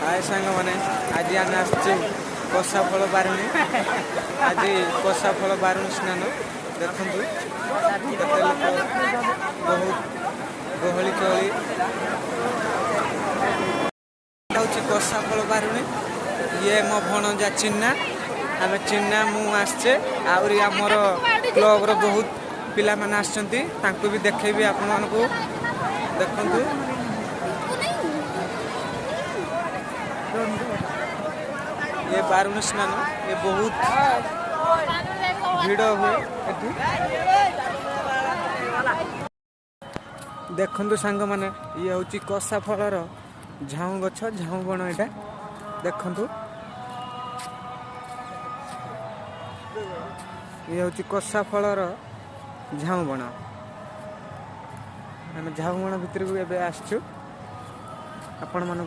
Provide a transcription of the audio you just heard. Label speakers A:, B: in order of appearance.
A: आए सांग मैंने आज आम आसचु कषा फल बारुणी आज कषा फल बारुणी स्नान देखु बहुत गहली चहली हूँ कषा फल बारुणी ये मो भणजा चिन्ना आम चिन्ना मुझे आहरी आमर क्लब रो बहुत पिला माने आछंती तांको भी देखेबी आपन मानको देखंतु ये बारुणी स्नान ये बहुत भीड़ हुए एठी देखंतु सांग माने ये होची कषा फलर झाऊ गछ झाऊ बण एटा देखंतु ये होची कषा फलर झाऊ बण आम झाऊ बण भितर को एबे आछछु आपण मानको